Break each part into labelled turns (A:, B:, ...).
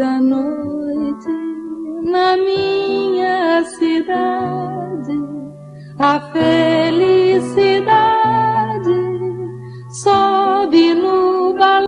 A: da noite, na minha cidade, a felicidade sobe no balão.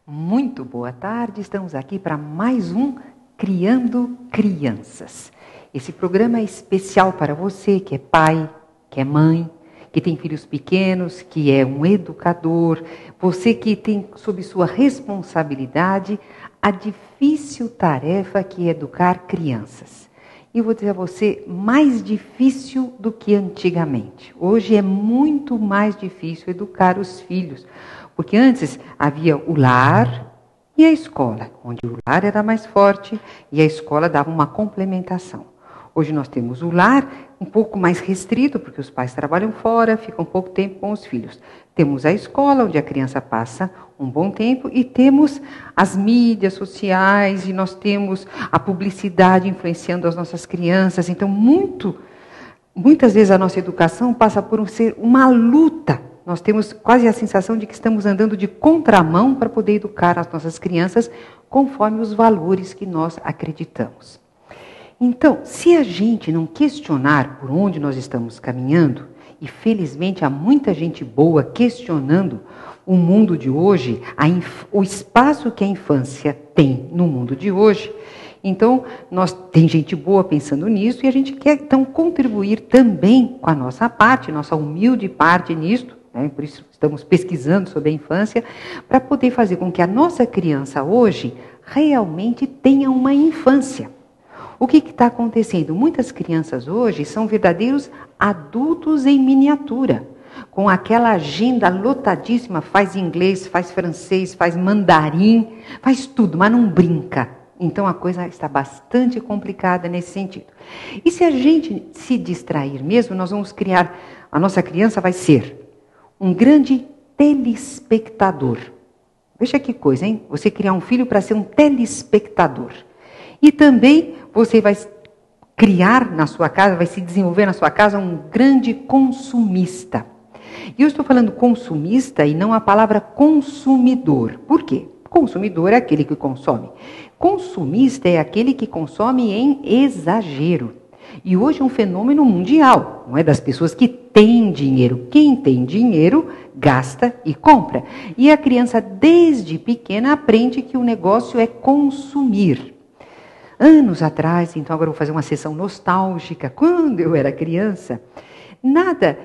B: Muito boa tarde, estamos aqui para mais um Criando Crianças. Esse programa é especial para você que é pai, que é mãe, que tem filhos pequenos, que é um educador, você que tem sob sua responsabilidade a difícil tarefa que é educar crianças. E eu vou dizer a você, mais difícil do que antigamente. Hoje é muito mais difícil educar os filhos, porque antes havia o lar e a escola, onde o lar era mais forte e a escola dava uma complementação. Hoje nós temos o lar um pouco mais restrito, porque os pais trabalham fora, ficam pouco tempo com os filhos. Temos a escola, onde a criança passa um bom tempo, e temos as mídias sociais, e nós temos a publicidade influenciando as nossas crianças. Então, muitas vezes a nossa educação passa por ser uma luta. Nós temos quase a sensação de que estamos andando de contramão para poder educar as nossas crianças conforme os valores que nós acreditamos. Então, se a gente não questionar por onde nós estamos caminhando, e felizmente há muita gente boa questionando o mundo de hoje, o espaço que a infância tem no mundo de hoje, então tem gente boa pensando nisso e a gente quer então contribuir também com a nossa parte, nossa humilde parte nisto, né? Por isso estamos pesquisando sobre a infância, para poder fazer com que a nossa criança hoje realmente tenha uma infância. O que está acontecendo? Muitas crianças hoje são verdadeiros adultos em miniatura, com aquela agenda lotadíssima, faz inglês, faz francês, faz mandarim, faz tudo, mas não brinca. Então a coisa está bastante complicada nesse sentido. E se a gente se distrair mesmo, nós vamos criar, a nossa criança vai ser um grande telespectador. Veja que coisa, hein? Você criar um filho para ser um telespectador. E também você vai criar na sua casa, vai se desenvolver na sua casa um grande consumista. E eu estou falando consumista e não a palavra consumidor. Por quê? Consumidor é aquele que consome. Consumista é aquele que consome em exagero. E hoje é um fenômeno mundial, não é? Das pessoas que têm dinheiro. Quem tem dinheiro, gasta e compra. E a criança, desde pequena, aprende que o negócio é consumir. Anos atrás, então agora eu vou fazer uma sessão nostálgica, quando eu era criança,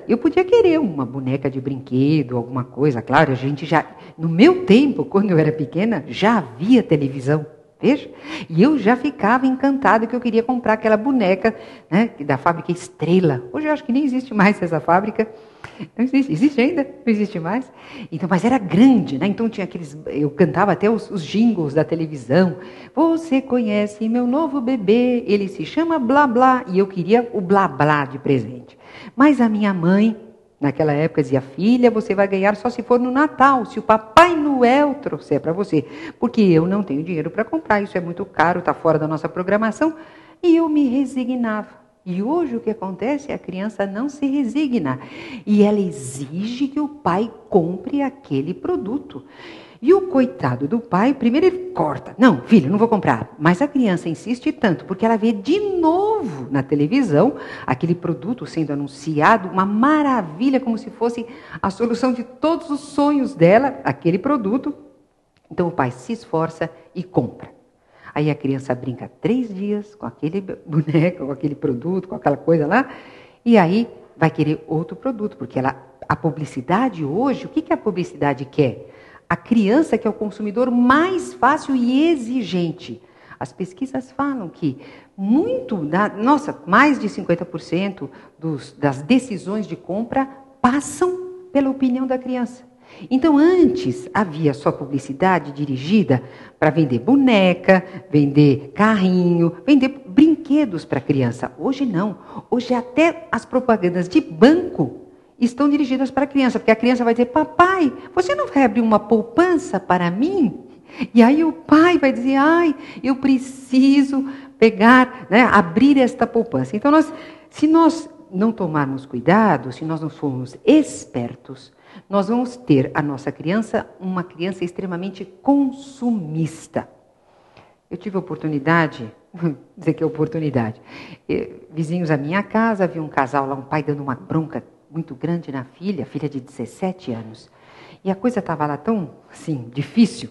B: eu podia querer uma boneca de brinquedo, alguma coisa, claro, no meu tempo, quando eu era pequena, já havia televisão, veja, e eu já ficava encantada que eu queria comprar aquela boneca, né, da fábrica Estrela. Hoje eu acho que nem existe mais essa fábrica. Não existe ainda? Não existe mais? Então, mas era grande, né? Então tinha eu cantava até os jingles da televisão. Você conhece meu novo bebê, ele se chama Blá Blá, e eu queria o Blá Blá de presente. Mas a minha mãe, naquela época, dizia: filha, você vai ganhar só se for no Natal, se o Papai Noel trouxer para você, porque eu não tenho dinheiro para comprar, isso é muito caro, está fora da nossa programação, e eu me resignava. E hoje o que acontece é a criança não se resigna. E ela exige que o pai compre aquele produto. E o coitado do pai, primeiro ele corta. Não, filho, não vou comprar. Mas a criança insiste tanto, porque ela vê de novo na televisão aquele produto sendo anunciado, uma maravilha, como se fosse a solução de todos os sonhos dela, aquele produto. Então o pai se esforça e compra. Aí a criança brinca 3 dias com aquele boneco, com aquele produto, com aquela coisa lá, e aí vai querer outro produto, porque a publicidade hoje, o que a publicidade quer? A criança que é o consumidor mais fácil e exigente. As pesquisas falam que mais de 50% das decisões de compra passam pela opinião da criança. Então, antes havia só publicidade dirigida para vender boneca, vender carrinho, vender brinquedos para a criança. Hoje não. Hoje até as propagandas de banco estão dirigidas para a criança, porque a criança vai dizer: papai, você não vai abrir uma poupança para mim? E aí o pai vai dizer: ai, eu preciso pegar, né, abrir esta poupança. Então, se nós não tomarmos cuidado, se nós não formos espertos, Nós vamos ter a nossa criança, uma criança extremamente consumista. Eu tive a oportunidade, dizer que é oportunidade, vizinhos à minha casa, havia um casal lá, um pai dando uma bronca muito grande na filha de 17 anos. E a coisa estava lá tão, assim, difícil,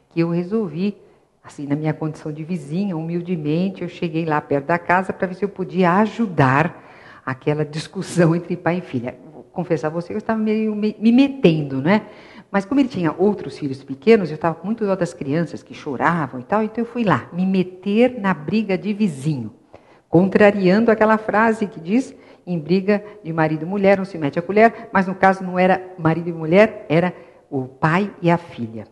B: que eu resolvi, assim, na minha condição de vizinha, humildemente, eu cheguei lá perto da casa para ver se eu podia ajudar aquela discussão entre pai e filha. Vou confessar a você, eu estava meio me metendo, né? Mas como ele tinha outros filhos pequenos, eu estava com muito dó das crianças que choravam e tal, então eu fui lá, me meter na briga de vizinho, contrariando aquela frase que diz, em briga de marido e mulher não se mete a colher, mas no caso não era marido e mulher, era o pai e a filha.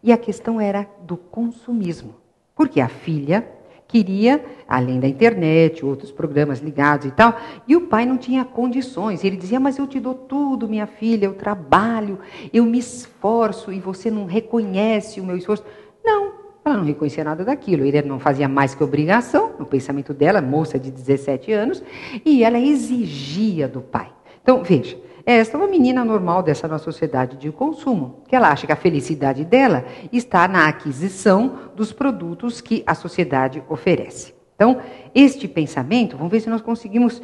B: E a questão era do consumismo, porque a filha queria, além da internet, outros programas ligados e tal, e o pai não tinha condições. Ele dizia, mas eu te dou tudo, minha filha, eu trabalho, eu me esforço e você não reconhece o meu esforço. Não, ela não reconhecia nada daquilo. Ele não fazia mais que obrigação, no pensamento dela, moça de 17 anos, e ela exigia do pai. Então, veja, esta é uma menina normal dessa nossa sociedade de consumo, que ela acha que a felicidade dela está na aquisição dos produtos que a sociedade oferece. Então, este pensamento, vamos ver se nós conseguimos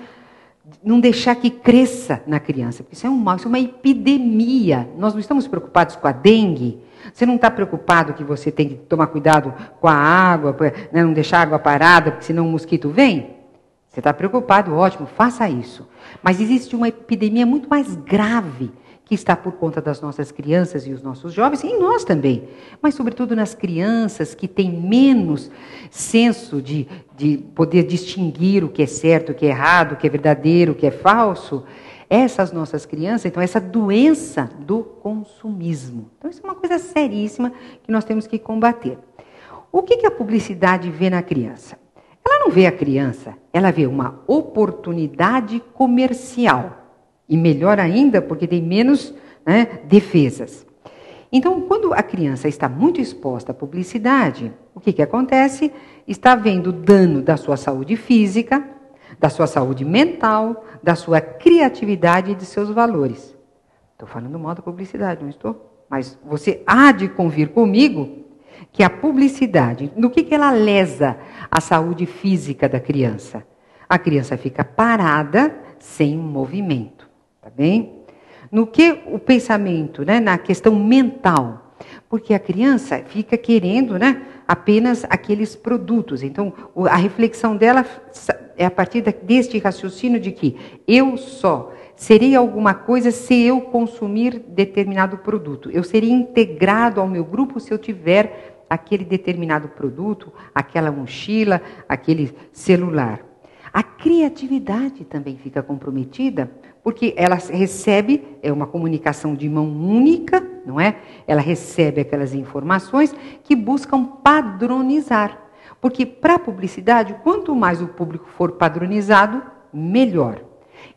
B: não deixar que cresça na criança, porque isso é um mal, isso é uma epidemia. Nós não estamos preocupados com a dengue. Você não está preocupado que você tem que tomar cuidado com a água, né, não deixar a água parada, porque senão o mosquito vem? Você está preocupado, ótimo, faça isso. Mas existe uma epidemia muito mais grave que está por conta das nossas crianças e os nossos jovens, e nós também. Mas, sobretudo, nas crianças que têm menos senso de poder distinguir o que é certo, o que é errado, o que é verdadeiro, o que é falso. Essas nossas crianças, então, essa doença do consumismo. Então, isso é uma coisa seríssima que nós temos que combater. O que a publicidade vê na criança? Ela não vê a criança, ela vê uma oportunidade comercial. E melhor ainda, porque tem menos, né, defesas. Então, quando a criança está muito exposta à publicidade, o que acontece? Está havendo dano da sua saúde física, da sua saúde mental, da sua criatividade e de seus valores. Estou falando mal da publicidade, não estou? Mas você há de convir comigo que a publicidade, no que ela lesa a saúde física da criança? A criança fica parada, sem movimento, tá bem? No que o pensamento, né, na questão mental, porque a criança fica querendo, né, apenas aqueles produtos. Então, a reflexão dela é a partir deste raciocínio de que eu só serei alguma coisa se eu consumir determinado produto. Eu serei integrado ao meu grupo se eu tiver aquele determinado produto, aquela mochila, aquele celular. A criatividade também fica comprometida, porque ela recebe, é uma comunicação de mão única, não é? Ela recebe aquelas informações que buscam padronizar. Porque para a publicidade, quanto mais o público for padronizado, melhor.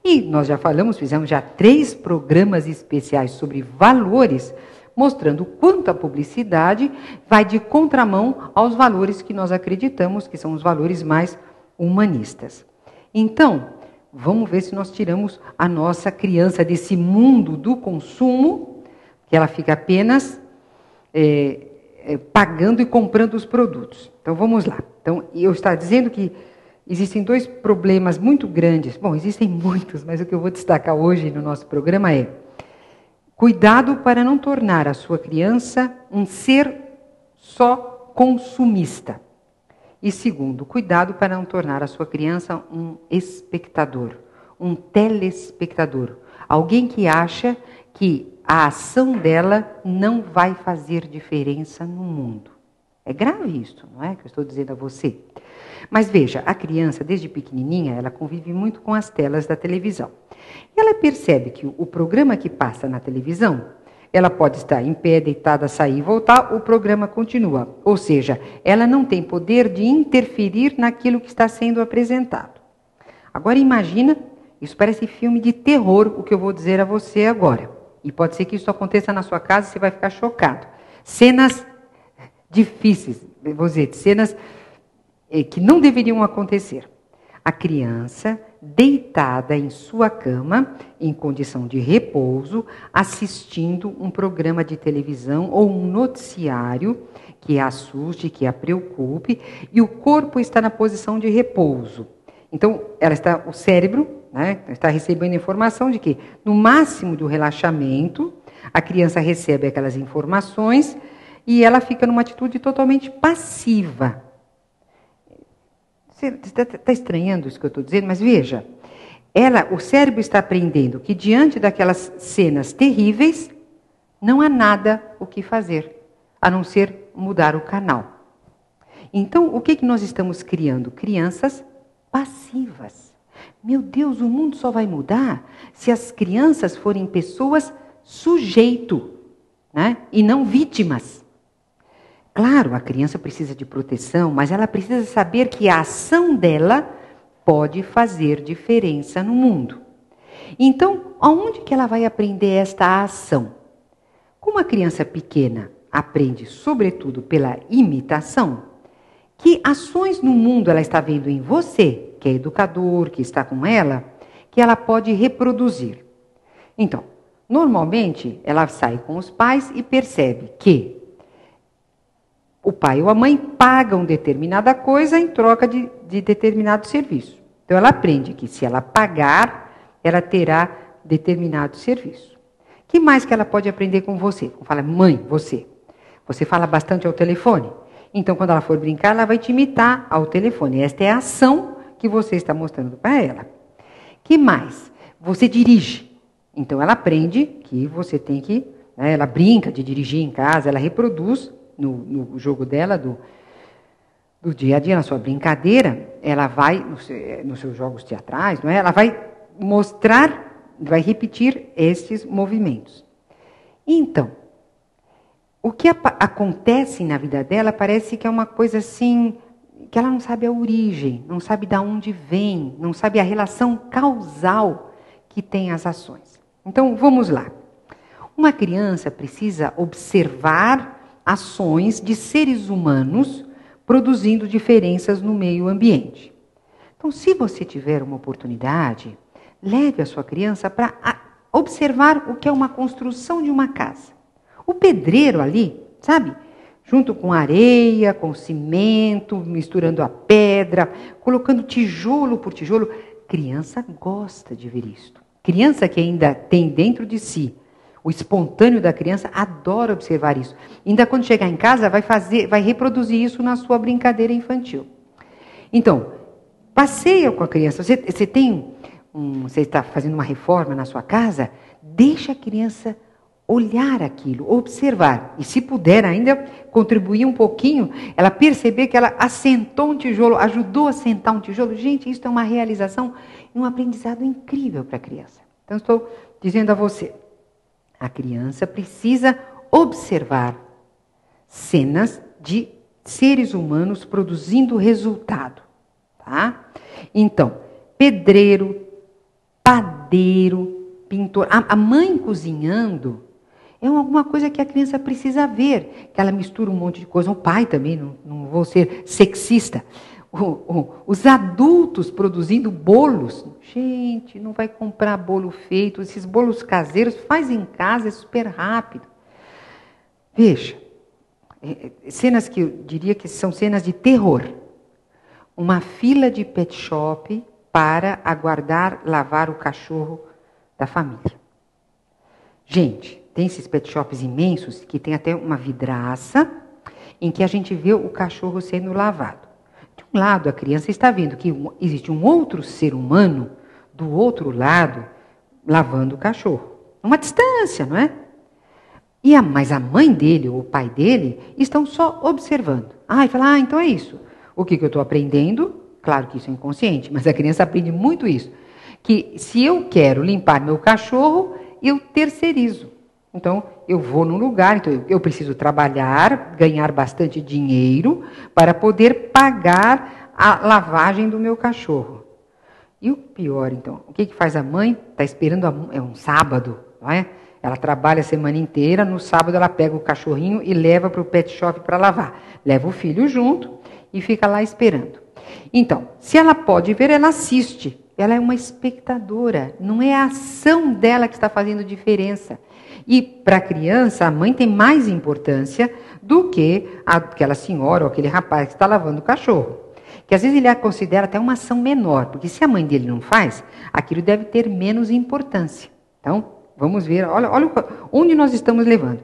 B: E nós já falamos, fizemos já 3 programas especiais sobre valores, mostrando o quanto a publicidade vai de contramão aos valores que nós acreditamos, que são os valores mais humanistas. Então, vamos ver se nós tiramos a nossa criança desse mundo do consumo, que ela fica apenas pagando e comprando os produtos. Então, vamos lá. Então, eu estou dizendo que existem 2 problemas muito grandes. Bom, existem muitos, mas o que eu vou destacar hoje no nosso programa é: cuidado para não tornar a sua criança um ser só consumista. E segundo, cuidado para não tornar a sua criança um espectador, um telespectador. Alguém que acha que a ação dela não vai fazer diferença no mundo. É grave isso, não é? Que eu estou dizendo a você. Mas veja, a criança, desde pequenininha, ela convive muito com as telas da televisão. E ela percebe que o programa que passa na televisão, ela pode estar em pé, deitada, sair e voltar, o programa continua. Ou seja, ela não tem poder de interferir naquilo que está sendo apresentado. Agora imagina, isso parece filme de terror, o que eu vou dizer a você agora. E pode ser que isso aconteça na sua casa e você vai ficar chocado. Cenas difíceis, vou dizer, cenas que não deveriam acontecer. A criança deitada em sua cama, em condição de repouso, assistindo um programa de televisão ou um noticiário que a assuste, que a preocupe, e o corpo está na posição de repouso. Então, o cérebro, né, está recebendo informação de que, no máximo do relaxamento, a criança recebe aquelas informações e ela fica numa atitude totalmente passiva. Você está estranhando isso que eu estou dizendo? Mas veja, o cérebro está aprendendo que diante daquelas cenas terríveis, não há nada o que fazer, a não ser mudar o canal. Então, o que nós estamos criando? Crianças passivas. Meu Deus, o mundo só vai mudar se as crianças forem pessoas sujeito, né? E não vítimas. Claro, a criança precisa de proteção, mas ela precisa saber que a ação dela pode fazer diferença no mundo. Então, aonde que ela vai aprender esta ação? Como a criança pequena aprende, sobretudo, pela imitação, que ações no mundo ela está vendo em você, que é educador, que está com ela, que ela pode reproduzir. Então, normalmente, ela sai com os pais e percebe que o pai ou a mãe pagam determinada coisa em troca de determinado serviço. Então, ela aprende que se ela pagar, ela terá determinado serviço. O que mais que ela pode aprender com você? Fala, mãe, você fala bastante ao telefone? Então, quando ela for brincar, ela vai te imitar ao telefone. Esta é a ação que você está mostrando para ela. O que mais? Você dirige. Então, ela aprende que você tem que... Né, ela brinca de dirigir em casa, ela reproduz no jogo dela, do dia a dia, na sua brincadeira, ela vai, nos seus jogos teatrais, não é? Ela vai mostrar, vai repetir estes movimentos. Então, o que acontece na vida dela parece que é uma coisa assim, que ela não sabe a origem, não sabe de onde vem, não sabe a relação causal que tem as ações. Então, vamos lá. Uma criança precisa observar ações de seres humanos produzindo diferenças no meio ambiente. Então, se você tiver uma oportunidade, leve a sua criança para observar o que é uma construção de uma casa. O pedreiro ali, sabe? Junto com areia, com cimento, misturando a pedra, colocando tijolo por tijolo. Criança gosta de ver isto. Criança que ainda tem dentro de si o espontâneo da criança, adora observar isso. Ainda quando chegar em casa, vai reproduzir isso na sua brincadeira infantil. Então, passeia com a criança. Você está fazendo uma reforma na sua casa, deixa a criança olhar aquilo, observar. E se puder ainda contribuir um pouquinho, ela perceber que ela assentou um tijolo, ajudou a assentar um tijolo. Gente, isso é uma realização e um aprendizado incrível para a criança. Então, estou dizendo a você, a criança precisa observar cenas de seres humanos produzindo resultado, tá? Então, pedreiro, padeiro, pintor, a mãe cozinhando é alguma coisa que a criança precisa ver, que ela mistura um monte de coisa, o pai também, não vou ser sexista. Os adultos produzindo bolos. Gente, não vai comprar bolo feito. Esses bolos caseiros, faz em casa, é super rápido. Veja, cenas que eu diria que são cenas de terror. Uma fila de pet shop para aguardar lavar o cachorro da família. Gente, tem esses pet shops imensos que tem até uma vidraça em que a gente vê o cachorro sendo lavado. De um lado, a criança está vendo que existe um outro ser humano do outro lado lavando o cachorro. Uma distância, não é? Mas a mãe dele ou o pai dele estão só observando. E fala, então é isso. O que eu estou aprendendo? Claro que isso é inconsciente, mas a criança aprende muito isso. Que se eu quero limpar meu cachorro, eu terceirizo. Então, eu vou num lugar, então eu preciso trabalhar, ganhar bastante dinheiro para poder pagar a lavagem do meu cachorro. E o pior, então, o que faz a mãe? Está esperando, é um sábado, não é? Ela trabalha a semana inteira, no sábado ela pega o cachorrinho e leva para o pet shop para lavar. Leva o filho junto e fica lá esperando. Então, se ela pode ver, ela assiste ela é uma espectadora, não é a ação dela que está fazendo diferença. E para a criança, a mãe tem mais importância do que aquela senhora ou aquele rapaz que está lavando o cachorro. Que às vezes ele a considera até uma ação menor, porque se a mãe dele não faz, aquilo deve ter menos importância. Então, vamos ver, olha onde nós estamos levando.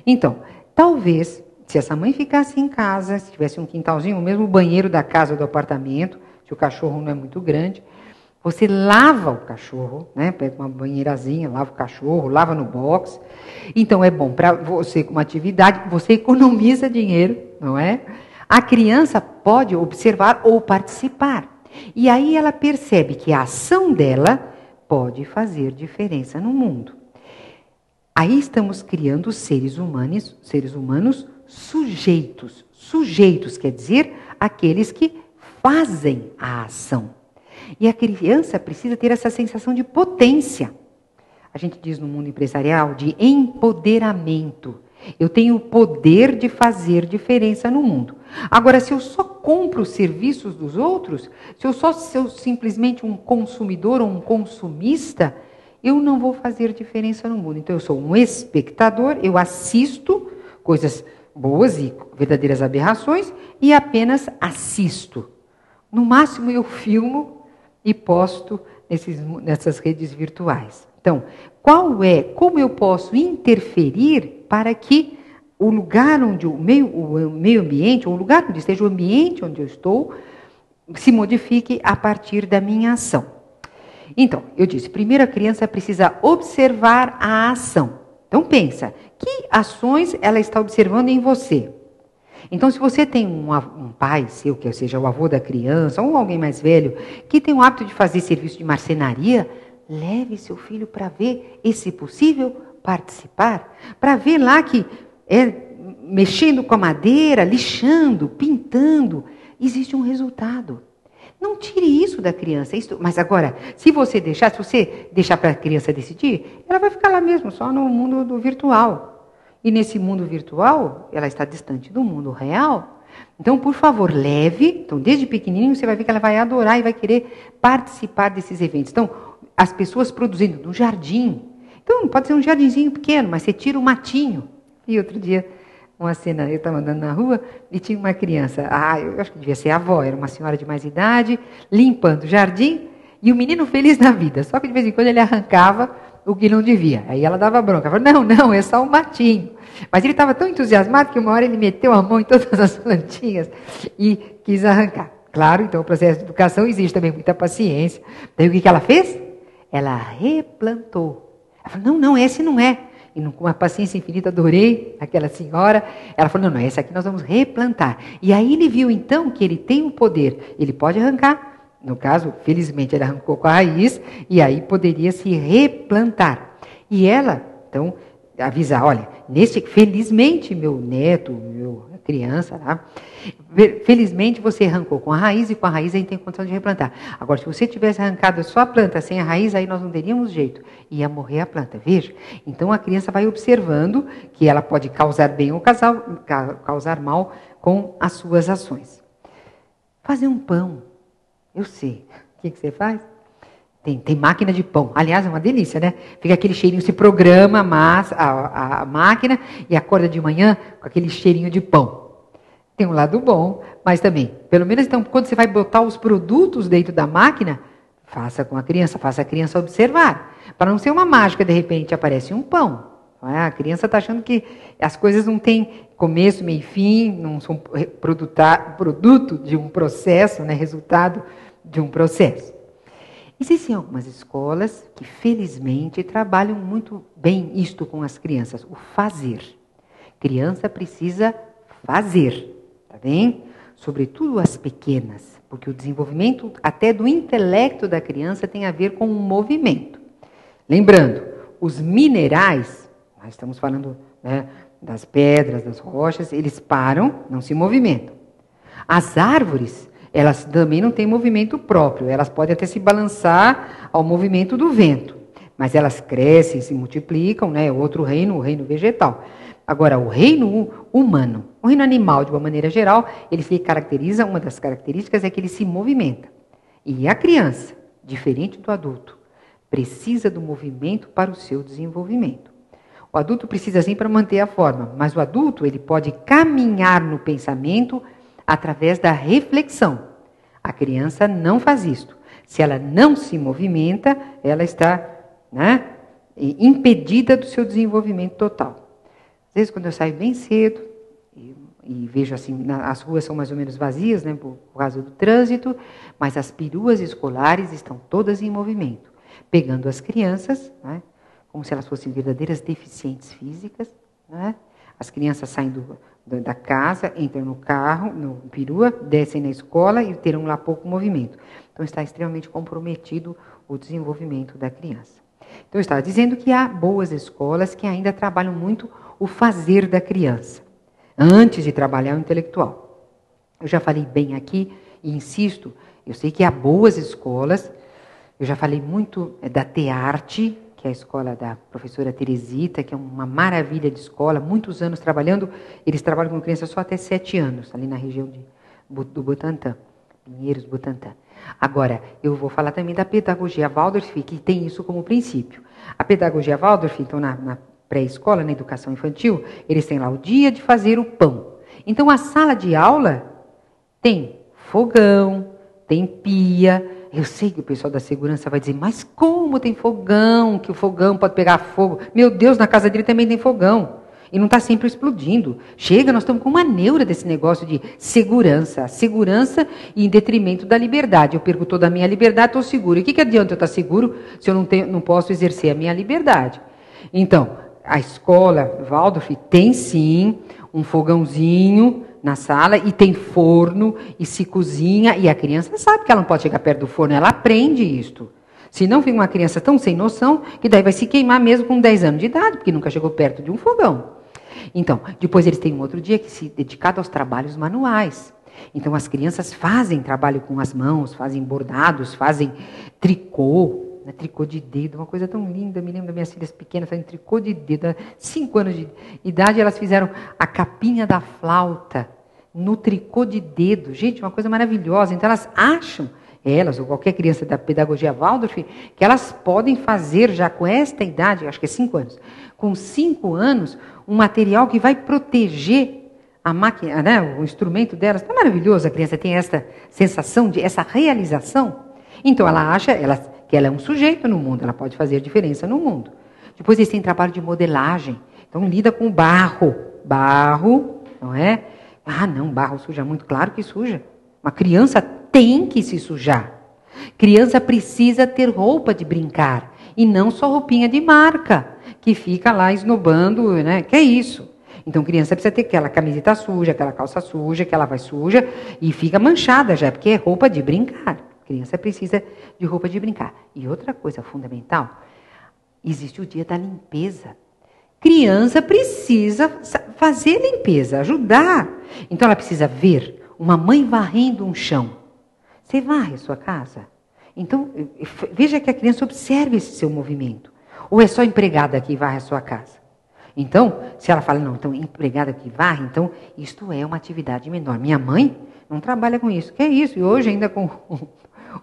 B: Então, talvez, se essa mãe ficasse em casa, se tivesse um quintalzinho, ou mesmo o banheiro da casa ou do apartamento, se o cachorro não é muito grande, você lava o cachorro, né? Pega uma banheirazinha, lava o cachorro, lava no box. Então, é bom para você, como atividade, você economiza dinheiro, não é? A criança pode observar ou participar. E aí ela percebe que a ação dela pode fazer diferença no mundo. Aí estamos criando seres humanos sujeitos. Sujeitos quer dizer aqueles que fazem a ação. E a criança precisa ter essa sensação de potência. A gente diz no mundo empresarial de empoderamento. Eu tenho o poder de fazer diferença no mundo. Agora, se eu só compro os serviços dos outros, se eu sou simplesmente um consumidor ou um consumista, eu não vou fazer diferença no mundo. Então, eu sou um espectador, eu assisto coisas boas e verdadeiras aberrações e apenas assisto. No máximo, eu filmo e posto nessas redes virtuais. Então, como eu posso interferir para que o lugar onde o meio ambiente, ou o lugar onde esteja o ambiente onde eu estou, se modifique a partir da minha ação. Então, eu disse, primeiro a criança precisa observar a ação. Então pensa, que ações ela está observando em você? Então, se você tem um pai seu, que seja o avô da criança, ou alguém mais velho, que tem o hábito de fazer serviço de marcenaria, leve seu filho para ver, e se possível, participar. Para ver lá que mexendo com a madeira, lixando, pintando, existe um resultado. Não tire isso da criança. Mas agora, se você deixar para a criança decidir, ela vai ficar lá mesmo, só no mundo do virtual. E nesse mundo virtual, ela está distante do mundo real. Então, por favor, leve. Então, desde pequenininho, você vai ver que ela vai adorar e vai querer participar desses eventos. Então, as pessoas produzindo no jardim. Então, pode ser um jardinzinho pequeno, mas você tira o matinho. E outro dia, uma cena, eu estava andando na rua e tinha uma criança. Eu acho que devia ser a avó, era uma senhora de mais idade, limpando o jardim. E o menino feliz na vida. Só que de vez em quando ele arrancava o que não devia. Aí ela dava bronca. Ela falou, não, é só um matinho. Mas ele estava tão entusiasmado que uma hora ele meteu a mão em todas as plantinhas e quis arrancar. Claro, então o processo de educação exige também muita paciência. Daí o que ela fez? Ela replantou. Ela falou, não, esse não é. E com uma paciência infinita, adorei aquela senhora. Ela falou, não, esse aqui nós vamos replantar. E aí ele viu então que ele tem o poder. Ele pode arrancar. No caso, felizmente, ele arrancou com a raiz e aí poderia se replantar. E ela, então, avisar, olha, felizmente, meu neto, criança, tá? Felizmente você arrancou com a raiz e com a raiz a gente tem condição de replantar. Agora, se você tivesse arrancado só a planta sem a raiz, aí nós não teríamos jeito. Ia morrer a planta, veja. Então, a criança vai observando que ela pode causar bem ou causar mal com as suas ações. Fazer um pão. Eu sei. O que você faz? Tem máquina de pão. Aliás, é uma delícia, né? Fica aquele cheirinho, se programa a máquina e acorda de manhã com aquele cheirinho de pão. Tem um lado bom, mas também, pelo menos então, quando você vai botar os produtos dentro da máquina, faça a criança observar. Para não ser uma mágica, de repente, aparece um pão. A criança está achando que as coisas não têm começo, meio e fim, não são produto de um processo, né? Resultado de um processo. Existem algumas escolas que, felizmente, trabalham muito bem isto com as crianças, o fazer. Criança precisa fazer, tá bem? Sobretudo as pequenas, porque o desenvolvimento até do intelecto da criança tem a ver com o movimento. Lembrando, os minerais, nós estamos falando, né, das pedras, das rochas, eles param, não se movimentam. As árvores, elas também não têm movimento próprio, elas podem até se balançar ao movimento do vento, mas elas crescem, se multiplicam, né? Outro reino, o reino vegetal. Agora, o reino humano, o reino animal, de uma maneira geral, ele se caracteriza, uma das características é que ele se movimenta. E a criança, diferente do adulto, precisa do movimento para o seu desenvolvimento. O adulto precisa sim para manter a forma, mas o adulto ele pode caminhar no pensamento através da reflexão. A criança não faz isto. Se ela não se movimenta, ela está, né, impedida do seu desenvolvimento total. Às vezes, quando eu saio bem cedo e vejo assim, as ruas são mais ou menos vazias, né, por causa do trânsito, mas as peruas escolares estão todas em movimento, pegando as crianças, né, como se elas fossem verdadeiras deficientes físicas, né? As crianças saem da casa, entram no carro, no perua, descem na escola e terão lá pouco movimento. Então está extremamente comprometido o desenvolvimento da criança. Então eu estava dizendo que há boas escolas que ainda trabalham muito o fazer da criança, antes de trabalhar o intelectual. Eu já falei bem aqui e insisto, eu sei que há boas escolas, eu já falei muito da TEARTE, que é a escola da professora Teresita, que é uma maravilha de escola, muitos anos trabalhando, eles trabalham com crianças só até 7 anos, ali na região do Butantã, Pinheiros, Butantã. Agora, eu vou falar também da pedagogia Waldorf, que tem isso como princípio. A pedagogia Waldorf, então, na pré-escola, na educação infantil, eles têm lá o dia de fazer o pão. Então, a sala de aula tem fogão, tem pia. Eu sei que o pessoal da segurança vai dizer, mas como tem fogão, que o fogão pode pegar fogo? Meu Deus, na casa dele também tem fogão. E não está sempre explodindo. Chega, nós estamos com uma neura desse negócio de segurança. Segurança em detrimento da liberdade. Eu perco toda a minha liberdade, estou seguro. E o que adianta eu estar seguro se eu não posso exercer a minha liberdade? Então, a escola Waldorf tem sim um fogãozinho na sala e tem forno e se cozinha. E a criança sabe que ela não pode chegar perto do forno, ela aprende isto. Se não vem uma criança tão sem noção, que daí vai se queimar mesmo com 10 anos de idade, porque nunca chegou perto de um fogão. Então, depois eles têm um outro dia que se dedicado aos trabalhos manuais. Então, as crianças fazem trabalho com as mãos, fazem bordados, fazem tricô, né, tricô de dedo, uma coisa tão linda. Eu me lembro das minhas filhas pequenas fazendo tricô de dedo. 5 anos de idade, elas fizeram a capinha da flauta no tricô de dedo. Gente, uma coisa maravilhosa. Então, elas acham, elas ou qualquer criança da pedagogia Waldorf, que elas podem fazer já com esta idade, acho que é 5 anos, com 5 anos, um material que vai proteger a máquina, né, o instrumento delas. Está maravilhoso, a criança tem essa sensação, essa realização. Então ela acha que ela é um sujeito no mundo, ela pode fazer diferença no mundo. Depois eles têm trabalho de modelagem, então lida com barro. Barro, não é? Ah, não, barro suja muito, claro que suja. Uma criança tem que se sujar. Criança precisa ter roupa de brincar e não só roupinha de marca, que fica lá esnobando, né? Que é isso. Então, criança precisa ter aquela camiseta suja, aquela calça suja, que ela vai suja e fica manchada já, porque é roupa de brincar. Criança precisa de roupa de brincar. E outra coisa fundamental, existe o dia da limpeza. Criança precisa fazer limpeza, ajudar. Então, ela precisa ver uma mãe varrendo um chão. Você varre a sua casa? Então, veja que a criança observe esse seu movimento. Ou é só empregada que varre a sua casa? Então, se ela fala, não, então empregada que varre, então isto é uma atividade menor. Minha mãe não trabalha com isso. Que é isso? E hoje ainda com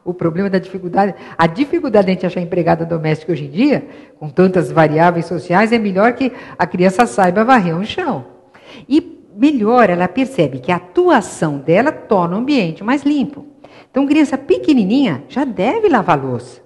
B: o problema da dificuldade, a dificuldade de a gente achar empregada doméstica hoje em dia, com tantas variáveis sociais, é melhor que a criança saiba varrer um chão. E melhor, ela percebe que a atuação dela torna o ambiente mais limpo. Então, criança pequenininha já deve lavar louça.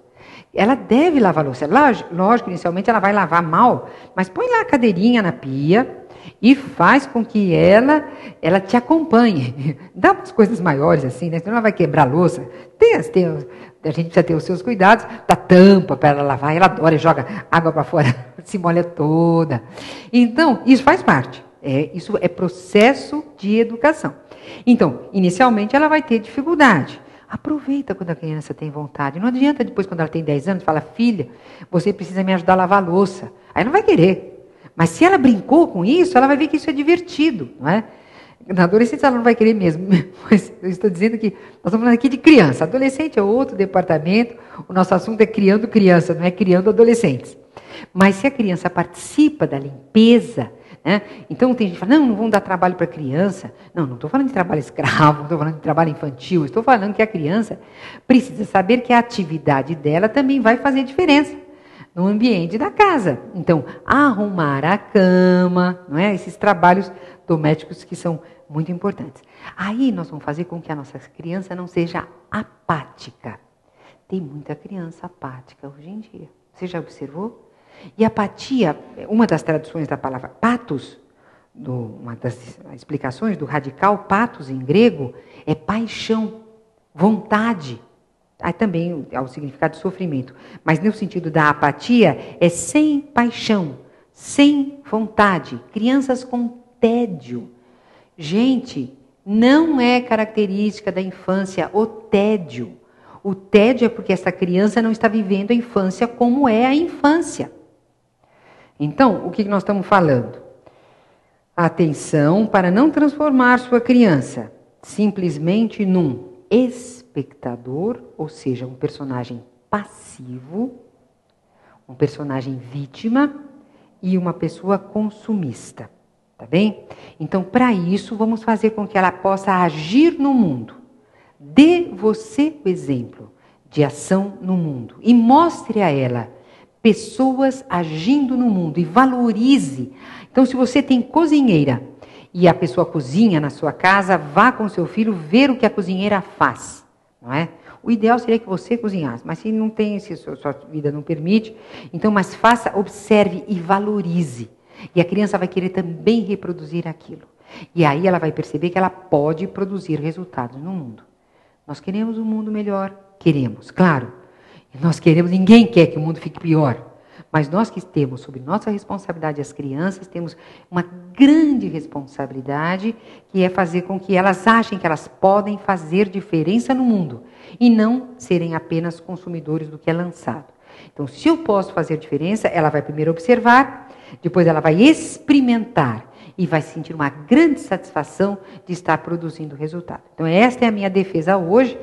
B: Ela deve lavar louça. Lógico, inicialmente ela vai lavar mal, mas põe lá a cadeirinha na pia e faz com que ela te acompanhe. Dá umas coisas maiores assim, né? Senão ela vai quebrar a louça. A gente precisa ter os seus cuidados, dá tampa para ela lavar, ela adora, joga água para fora, se molha toda. Então, isso faz parte. Isso é processo de educação. Então, inicialmente ela vai ter dificuldade. Aproveita quando a criança tem vontade. Não adianta depois, quando ela tem 10 anos, falar, filha, você precisa me ajudar a lavar a louça. Aí não vai querer. Mas se ela brincou com isso, ela vai ver que isso é divertido, não é? Na adolescência ela não vai querer mesmo. Mas eu estou dizendo que nós estamos falando aqui de criança. Adolescente é outro departamento. O nosso assunto é criando criança, não é criando adolescentes. Mas se a criança participa da limpeza, né? Então tem gente que fala, não vamos dar trabalho para a criança. Não estou falando de trabalho escravo, não estou falando de trabalho infantil, estou falando que a criança precisa saber que a atividade dela também vai fazer diferença no ambiente da casa. Então, arrumar a cama, não é? Esses trabalhos domésticos que são muito importantes. Aí nós vamos fazer com que a nossa criança não seja apática. Tem muita criança apática hoje em dia. Você já observou? E apatia, uma das traduções da palavra patos, uma das explicações do radical patos em grego, é paixão, vontade. Aí também há o significado de sofrimento. Mas no sentido da apatia, é sem paixão, sem vontade. Crianças com tédio. Gente, não é característica da infância o tédio. O tédio é porque essa criança não está vivendo a infância como é a infância. Então, o que nós estamos falando? Atenção para não transformar sua criança simplesmente num espectador, ou seja, um personagem passivo, um personagem vítima e uma pessoa consumista. Tá bem? Então, para isso, vamos fazer com que ela possa agir no mundo. Dê você o exemplo de ação no mundo e mostre a ela pessoas agindo no mundo e valorize. Então, se você tem cozinheira e a pessoa cozinha na sua casa, vá com seu filho ver o que a cozinheira faz, não é? O ideal seria que você cozinhasse, mas se não tem, se sua vida não permite, então, mas faça, observe e valorize. E a criança vai querer também reproduzir aquilo. E aí ela vai perceber que ela pode produzir resultados no mundo. Nós queremos um mundo melhor? Queremos, claro. Nós queremos, ninguém quer que o mundo fique pior. Mas nós que temos sob nossa responsabilidade as crianças, temos uma grande responsabilidade, que é fazer com que elas achem que elas podem fazer diferença no mundo. E não serem apenas consumidores do que é lançado. Então, se eu posso fazer diferença, ela vai primeiro observar, depois ela vai experimentar e vai sentir uma grande satisfação de estar produzindo resultado. Então, esta é a minha defesa hoje.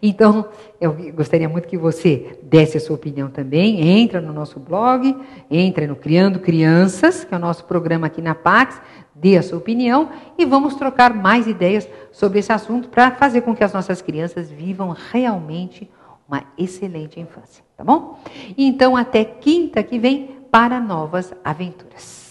B: Então, eu gostaria muito que você desse a sua opinião também. Entra no nosso blog, entra no Criando Crianças, que é o nosso programa aqui na Pax, dê a sua opinião e vamos trocar mais ideias sobre esse assunto para fazer com que as nossas crianças vivam realmente uma excelente infância, tá bom? Então, até quinta que vem para novas aventuras.